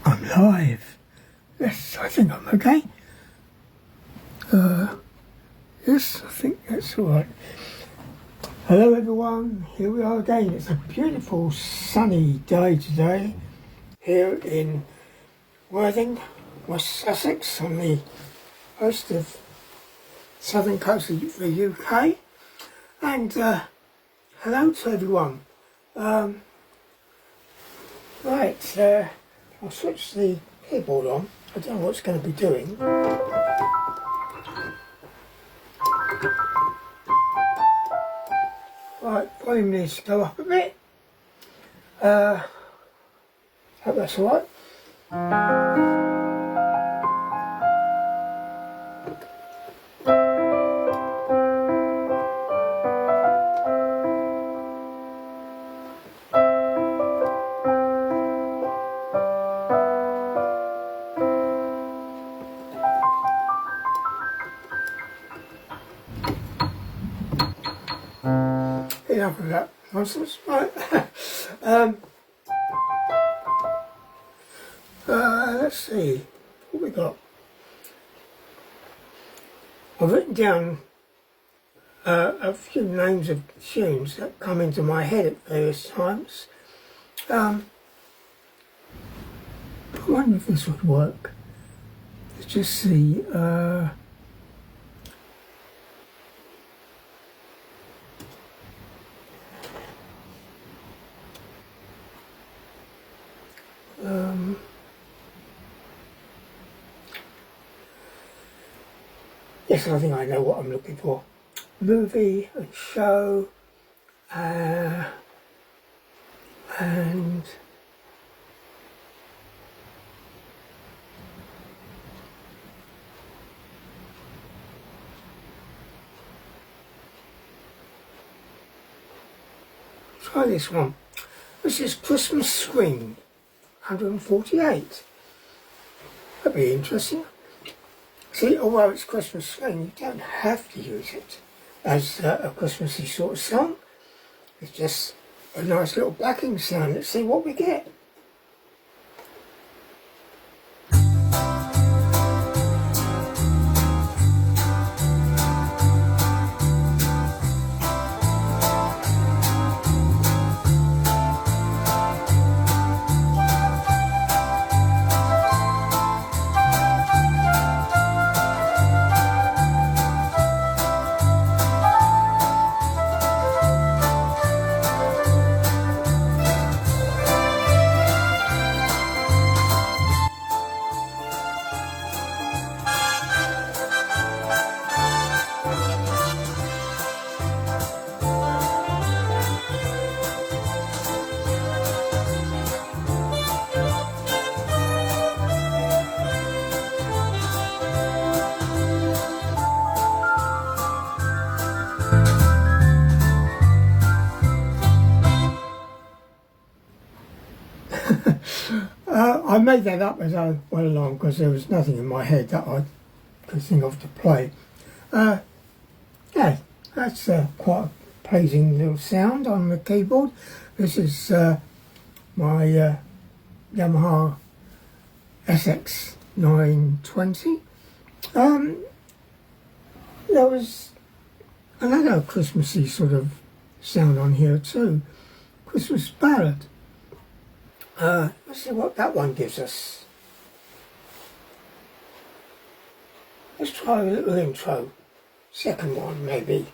I'm live. Yes, I think I'm okay. Yes, I think that's alright. Hello everyone, here we are again. It's a beautiful sunny day today here in Worthing, West Sussex, on the coast of southern coast of the UK. And hello to everyone. Right, I'll switch the keyboard on. I don't know what it's going to be doing. Right, volume needs to go up a bit. Hope that's alright. Enough of that nonsense, right? Let's see what we got. I've written down a few names of tunes that come into my head at various times. I wonder if this would work. Let's just see. Yes, I think I know what I'm looking for. Movie and show, and try this one. This is Christmas Swing, 148. That'd be interesting. See, although it's Christmas Swing, you don't have to use it as a Christmassy sort of song. It's just a nice little backing sound. Let's see what we get. I made that up as I went along because there was nothing in my head that I could think of to play. Yeah, that's quite a pleasing little sound on the keyboard. This is my Yamaha SX920. There was another Christmassy sort of sound on here too. Christmas ballad. Let's see what that one gives us. Let's try a little intro. Second one, maybe.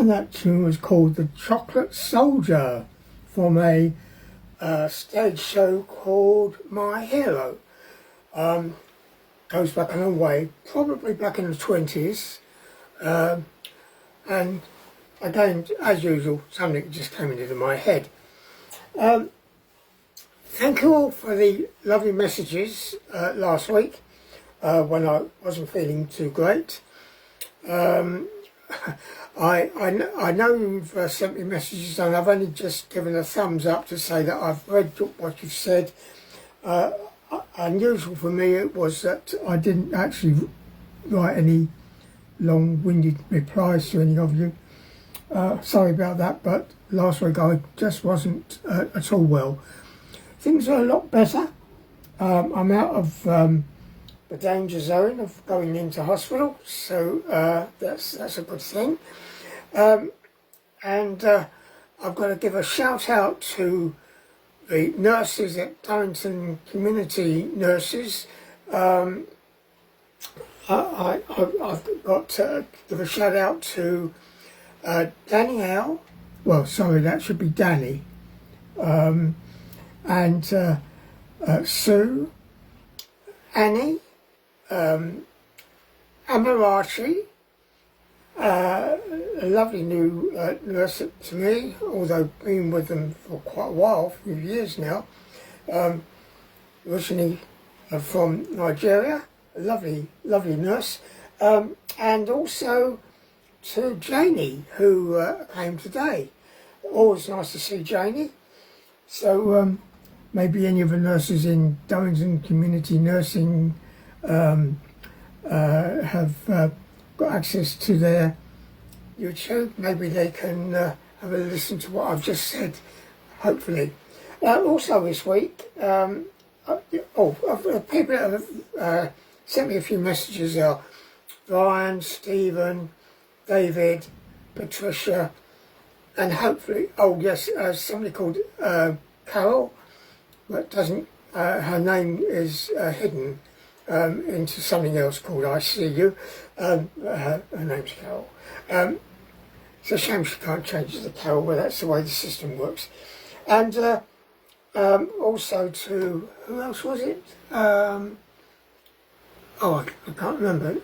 And that tune was called The Chocolate Soldier from a stage show called My Hero. Goes back a long way, probably back in the 20s. And again, as usual, something just came into my head. Thank you all for the lovely messages last week when I wasn't feeling too great. I know you've sent me messages and I've only just given a thumbs up to say that I've read what you've said. Unusual for me it was that I didn't actually write any long-winded replies to any of you. Sorry about that, but last week I just wasn't at all well. Things are a lot better. I'm out of the danger zone of going into hospital, so that's a good thing. And I've got to give a shout out to the nurses at Darrington Community Nurses. I've got to give a shout out to Danielle, well sorry that should be Danny, and Sue, Annie, Amarachi, a lovely new nurse to me, although been with them for quite a while, a few years now, originally from Nigeria, a lovely nurse, and also to Janie, who came today. Always nice to see Janie. So maybe any of the nurses in Darrington Community Nursing have got access to their YouTube. Maybe they can have a listen to what I've just said, hopefully. Also this week, people that have sent me a few messages are Brian, Stephen, David, Patricia, and hopefully, oh yes, somebody called Carol, but doesn't, her name is hidden into something else called I See You. Her name's Carol. It's a shame she can't change it to Carol, but that's the way the system works. And also to, who else was it? I can't remember.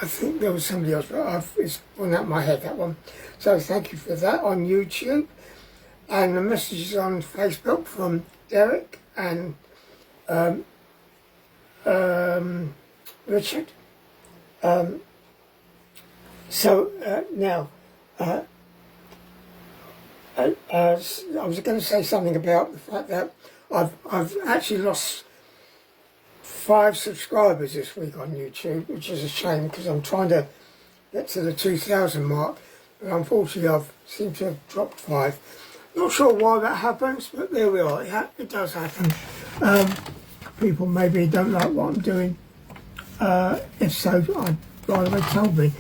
I think there was somebody else, but it's gone out of my head, that one. So thank you for that on YouTube. And the messages on Facebook from Derek and Richard. Now, I was going to say something about the fact that I've actually lost 5 subscribers this week on YouTube, which is a shame because I'm trying to get to the 2,000 mark, but unfortunately I've seemed to have dropped 5. Not sure why that happens, but there we are. It does happen. People maybe don't like what I'm doing. If so, I'd rather they told me.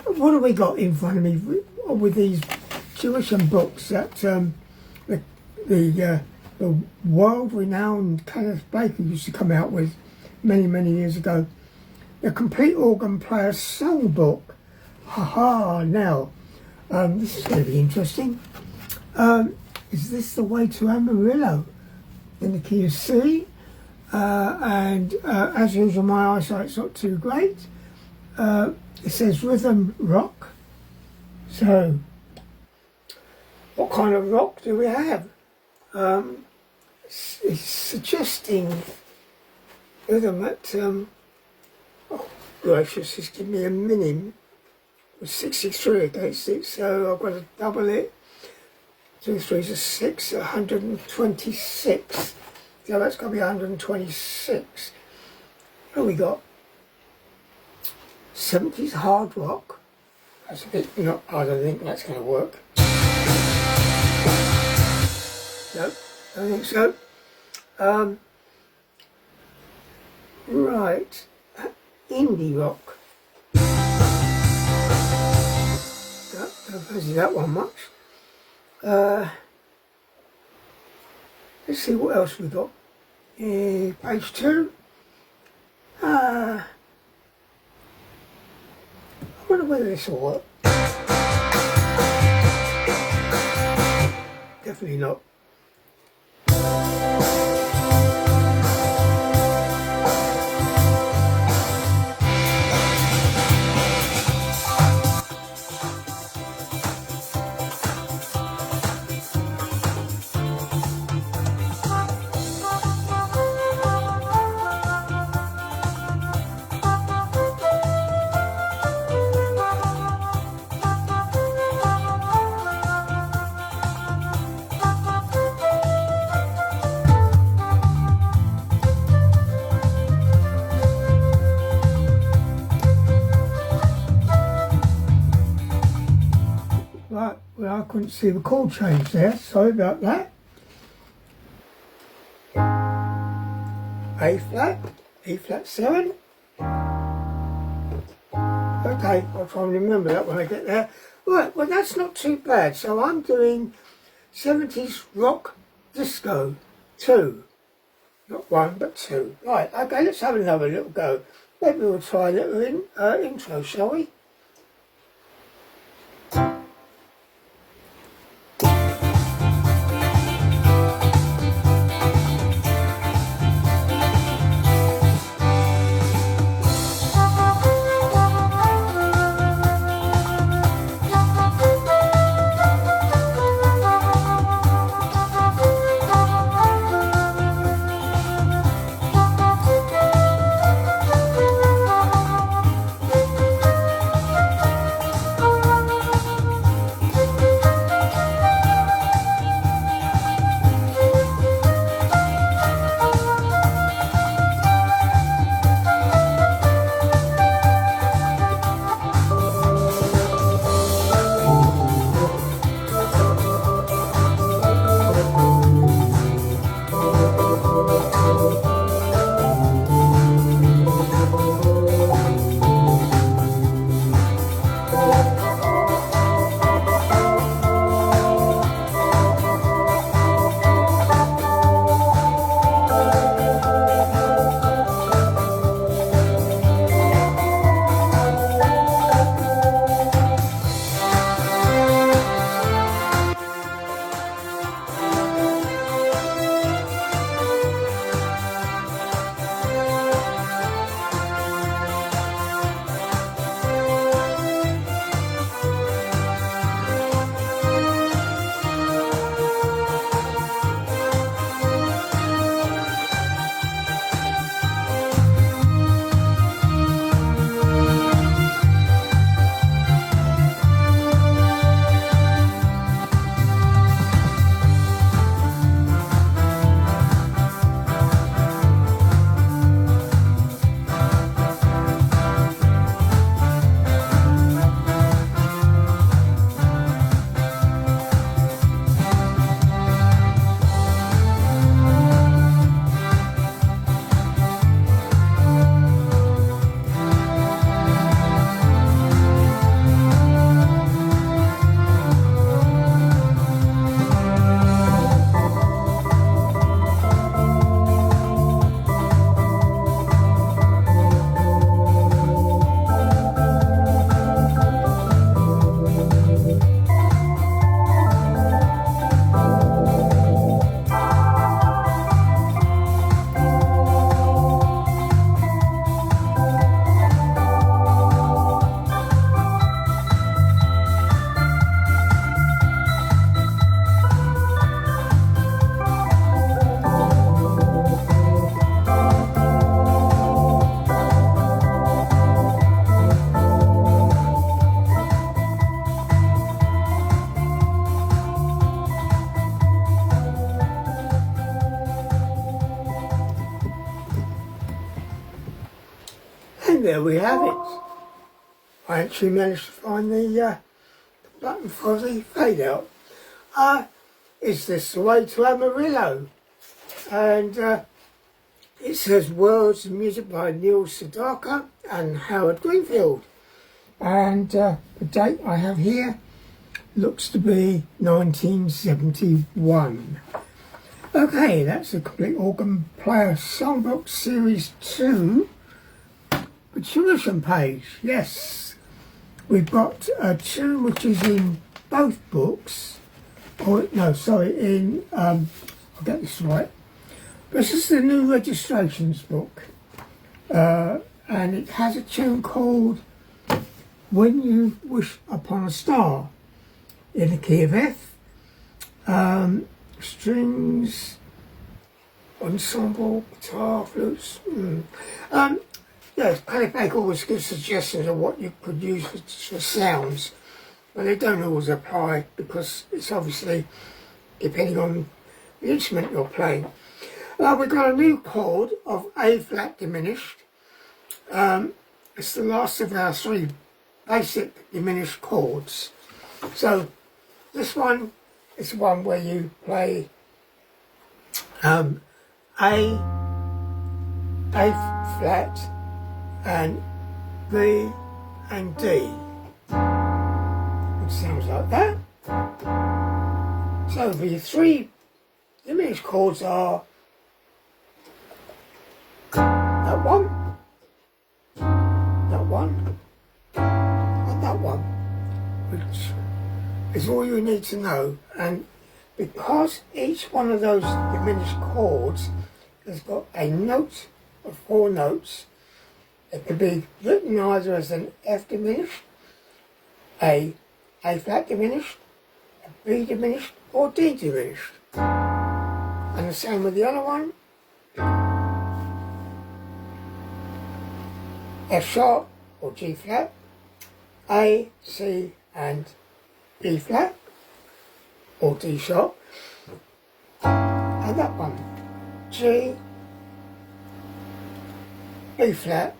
What have we got in front of me with these tuition books that the world-renowned Kenneth Baker used to come out with many years ago? The Complete Organ Player Songbook. Now, this is going to be interesting. Is this the way to Amarillo? In the key of C. And as usual, my eyesight's not too great. It says rhythm rock. So, what kind of rock do we have? It's suggesting rhythm at, oh gracious, it's giving me a minim with 663 against it, so I've got to double it. 2 3s are 6, 126. So that's got to be 126. What have we got? 70s hard rock. That's a bit, I don't think that's going to work. Nope, I don't think so. Right, indie rock. Don't fancy that one much. Let's see what else we got. Page 2. I wonder whether this will work. definitely not. Right, well, I couldn't see the chord change there, sorry about that. A flat, E flat 7. Okay, I'll try and remember that when I get there. Right, well that's not too bad. So I'm doing 70s rock disco 2. Not 1, but 2. Right, okay, let's have another little go. Maybe we'll try a little intro, shall we? And there we have it. I actually managed to find the button for the fade out. Is this the way to Amarillo? And it says words and music by Neil Sedaka and Howard Greenfield. And the date I have here looks to be 1971. Okay, that's the Complete Organ Player Songbook Series 2 contribution page. Yes, we've got a tune which is in both books, oh no, sorry, I'll get this right. This is the new registrations book, and it has a tune called When You Wish Upon a Star, in the key of F, strings, ensemble, guitar, flutes. Yeah, Paddy Baker always gives suggestions of what you could use for sounds, but they don't always apply because it's obviously depending on the instrument you're playing. We've got a new chord of A flat diminished. It's the last of our 3 basic diminished chords. So this one is one where you play A flat and B and D. It sounds like that. So the 3 diminished chords are that one, and that one, which is all you need to know. And because each one of those diminished chords has got a note of 4 notes, it can be written either as an F diminished, A flat diminished, a B diminished, or D diminished. And the same with the other one. F sharp or G flat, A, C and B flat or D sharp, and that one, G, B flat,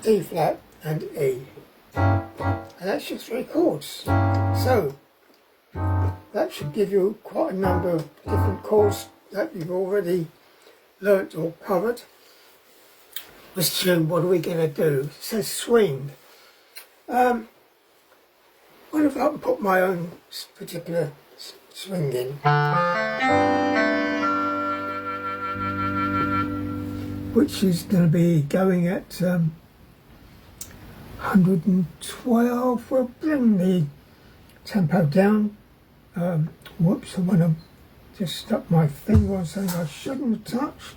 D flat and E. And that's your 3 chords. So that should give you quite a number of different chords that you've already learnt or covered. This tune, what are we going to do? It says swing. What if I can put my own particular swing in? Which is going to be going at 112. We'll bring the tempo down. Whoops, I want to just stuck my finger on something I shouldn't have touched.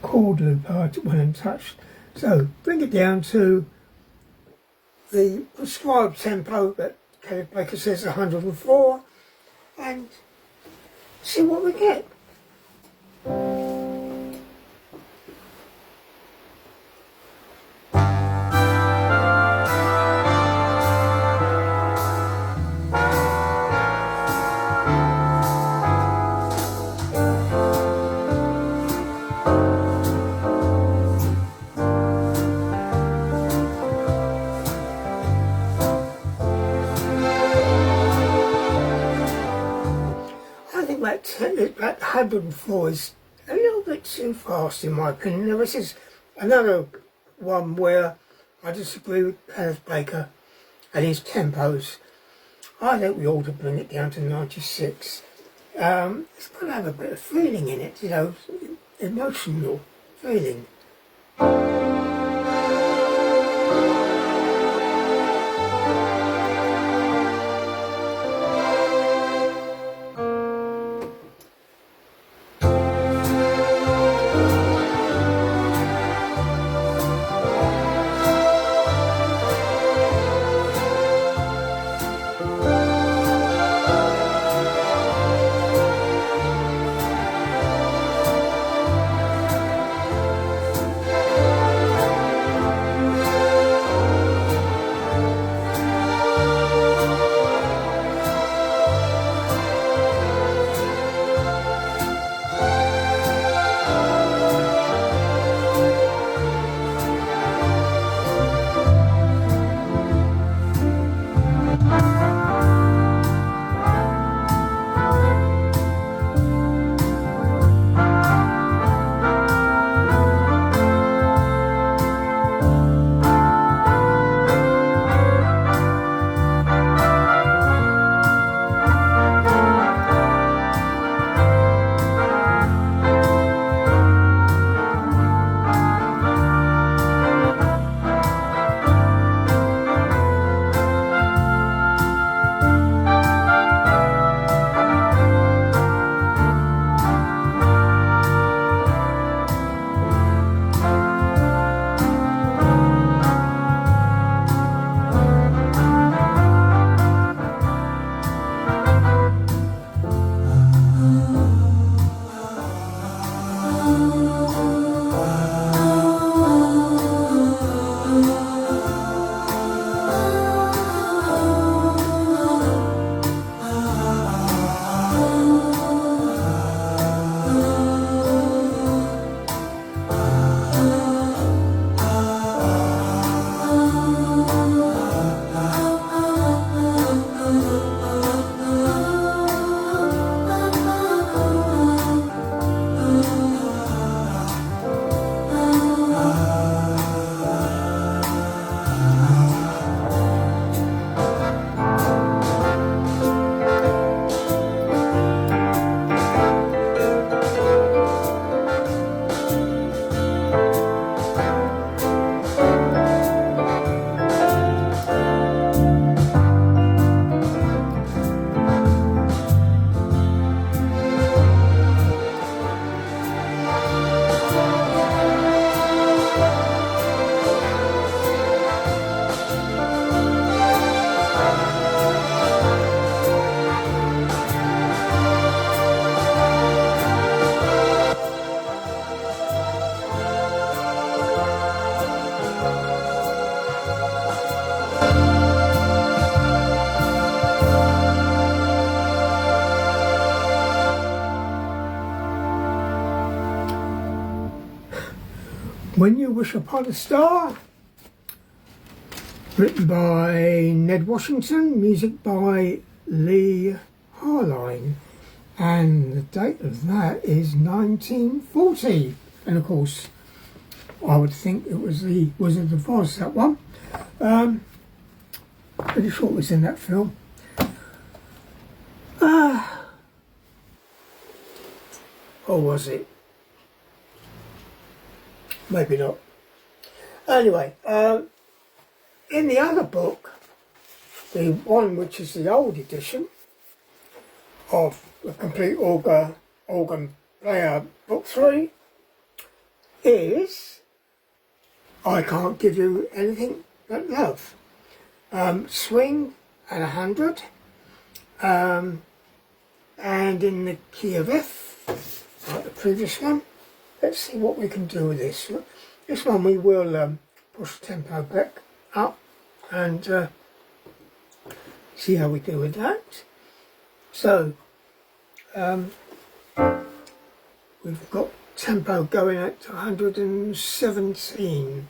Chord loop I went and touched. So bring it down to the prescribed tempo that Paddy Baker says 104 and see what we get. That 104 is a little bit too fast in my opinion. Now this is another one where I disagree with Paddy Baker and his tempos. I think we ought to bring it down to 96. It's got to have a bit of feeling in it, you know, emotional feeling. When You Wish Upon a Star, written by Ned Washington, music by Lee Harline, and the date of that is 1940. And of course, I would think it was the Wizard of Oz, that one. Pretty sure it was in that film. Or was it? Maybe not. Anyway, in the other book, the one which is the old edition of the Complete Organ Player Book 3, is I Can't Give You Anything But Love. Swing at 100, and in the key of F, like the previous one. Let's see what we can do with this. This one we will push the tempo back up and see how we do with that. So, we've got tempo going at 117.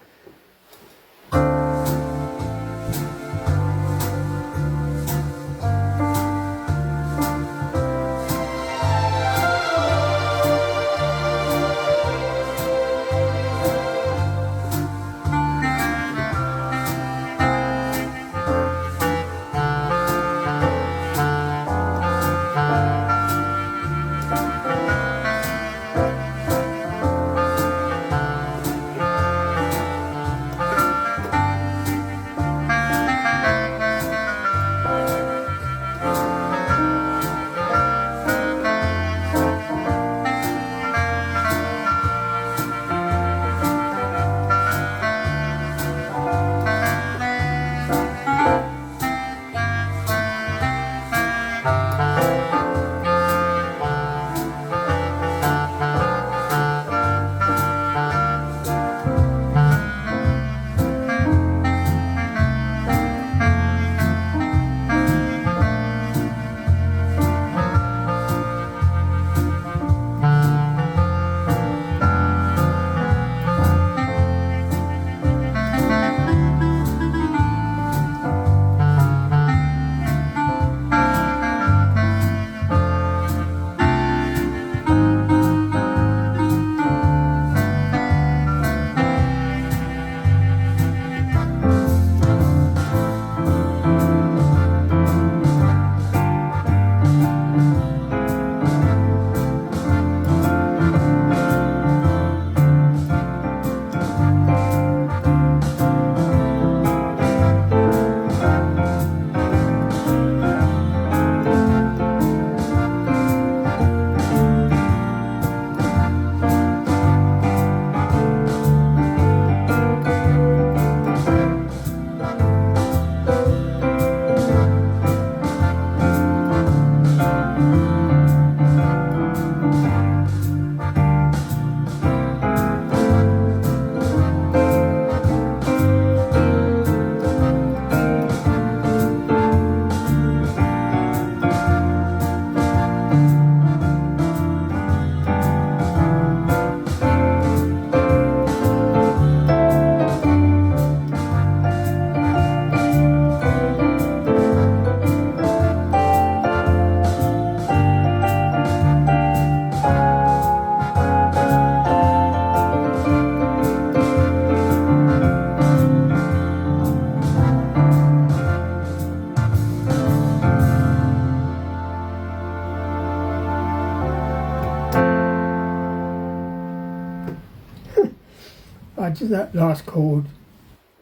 I did that last chord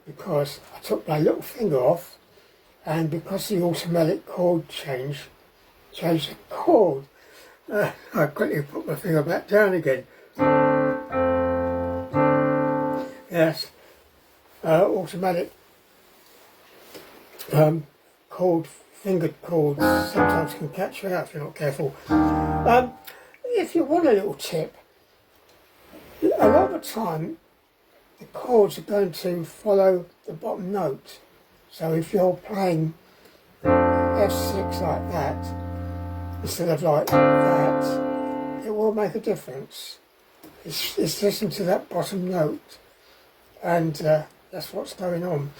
because I took my little finger off, and because the automatic chord changed the chord, I quickly put my finger back down again. Yes, automatic fingered chords sometimes can catch you out if you're not careful. If you want a little tip, a lot of the time the chords are going to follow the bottom note. So if you're playing F6 like that instead of like that, it will make a difference. It's listen to that bottom note. and that's what's going on.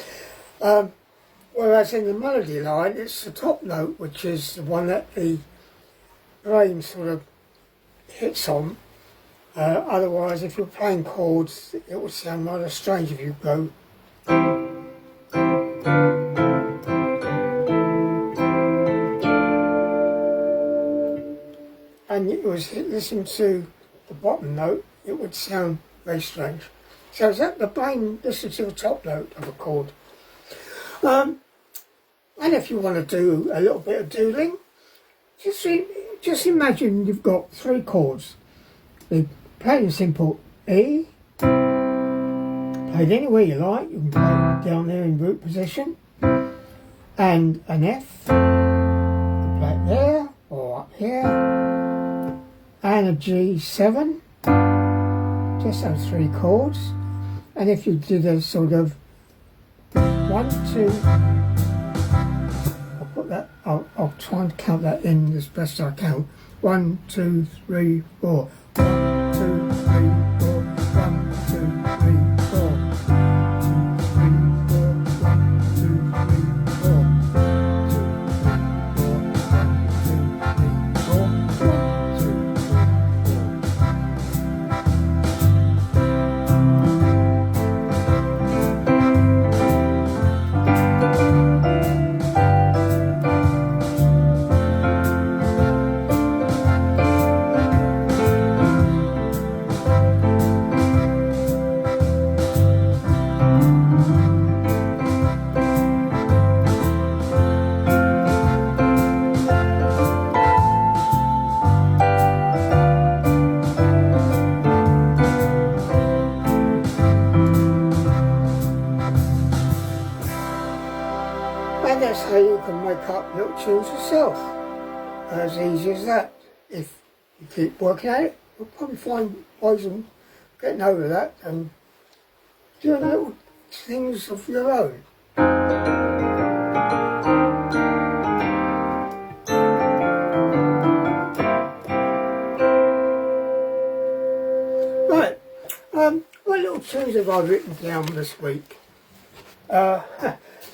Whereas in the melody line, it's the top note, which is the one that the brain sort of hits on. Otherwise, if you're playing chords, it would sound rather strange if you go. And it was listen to the bottom note, it would sound very strange. So is that the brain listens to the top note of a chord? And if you want to do a little bit of doodling, just imagine you've got 3 chords. They plain and simple E, played anywhere you like, you can play it down there in root position, and an F, you can play it there or up here, and a G7, just those 3 chords. And if you did a sort of 1, 2, I'll try and count that in as best I can. 1, 2, 3, 4. 1, 2, 3, 4. 1, 2, 3, 4. 2, And that's how you can make up little tunes yourself. As easy as that. If you keep working at it, you'll probably find ways of getting over that and doing little things of your own. Right, what little tunes have I written down this week?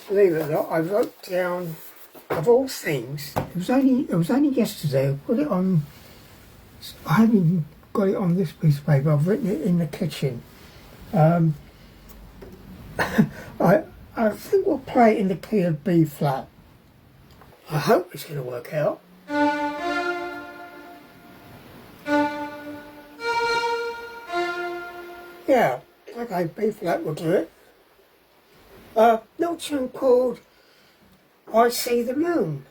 Believe it or not, I wrote down, of all things, it was only yesterday. I put it on. I haven't even got it on this piece of paper. I've written it in the kitchen. I think we'll play it in the key of B flat. I hope it's going to work out. Yeah, okay, B flat will do it. Little tune called I See the Moon.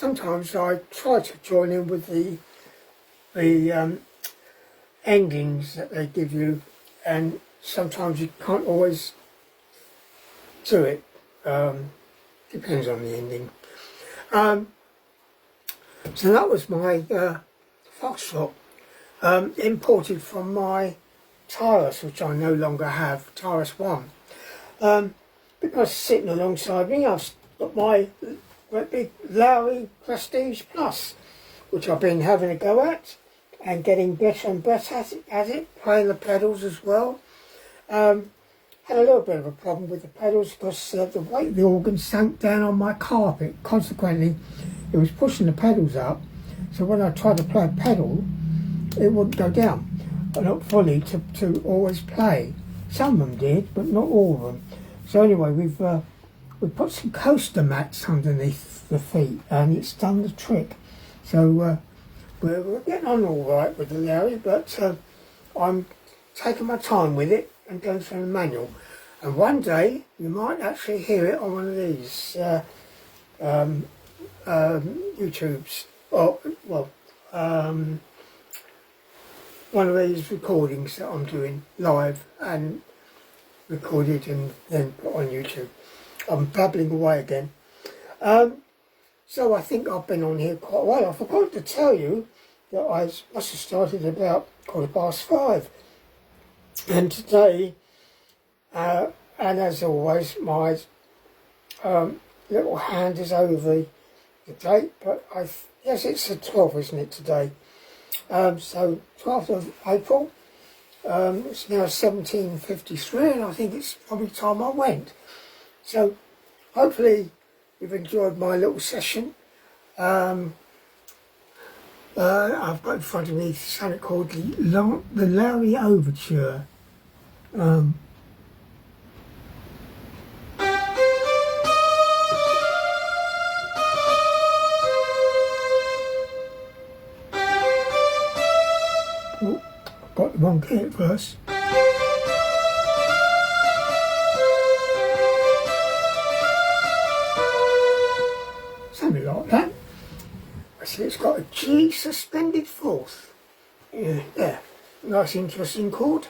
sometimes I try to join in with the endings that they give you, and sometimes you can't always do it. Depends on the ending. So that was my Foxtrot, imported from my Taurus, which I no longer have, Taurus 1. Because sitting alongside me, I've got my great big Lowry Prestige Plus, which I've been having a go at and getting better and better at it, playing the pedals as well. Had a little bit of a problem with the pedals because the weight of the organ sank down on my carpet. Consequently, it was pushing the pedals up, so when I tried to play a pedal, it wouldn't go down, not fully to always play. Some of them did, but not all of them. So anyway, we've put some coaster mats underneath the feet, and it's done the trick. So we're getting on all right with the Lowry, but I'm taking my time with it and going through the manual. And one day you might actually hear it on one of these YouTubes, or one of these recordings that I'm doing live and recorded and then put on YouTube. I'm babbling away again. So I think I've been on here quite a while. I forgot to tell you that I must have started about 5:15. And today, and as always, my little hand is over the date, but yes, it's the 12th, isn't it, today? So 12th of April, it's now 17:53, and I think it's probably time I went. So hopefully you've enjoyed my little session. I've got in front of me something called the Lowry Overture. Oh, I've got the wrong key at first. Something like that. I see it's got a G suspended fourth. Yeah, nice interesting chord.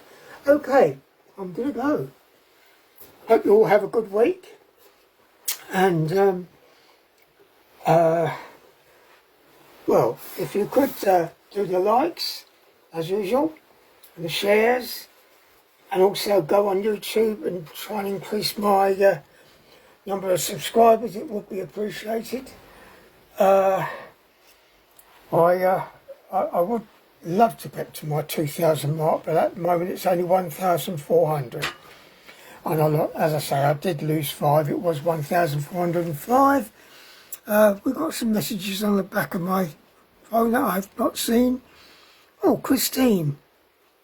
Okay, I'm gonna go. Hope you all have a good week. And well, if you could do the likes as usual, and the shares, and also go on YouTube and try and increase my number of subscribers, it would be appreciated. I would love to get to my 2,000 mark, but at the moment it's only 1,400. And as I say, I did lose 5. It was 1,405. We've got some messages on the back of my phone that I've not seen. Oh, Christine.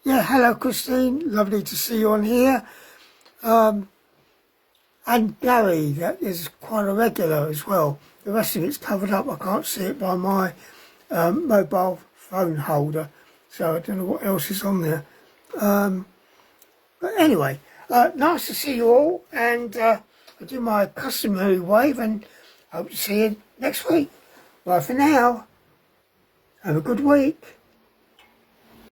Yeah, hello Christine. Lovely to see you on here. And Gary, that is quite a regular as well. The rest of it's covered up. I can't see it by my mobile phone holder, so I don't know what else is on there. But anyway, nice to see you all, and I'll do my customary wave and hope to see you next week. Bye for now. Have a good week.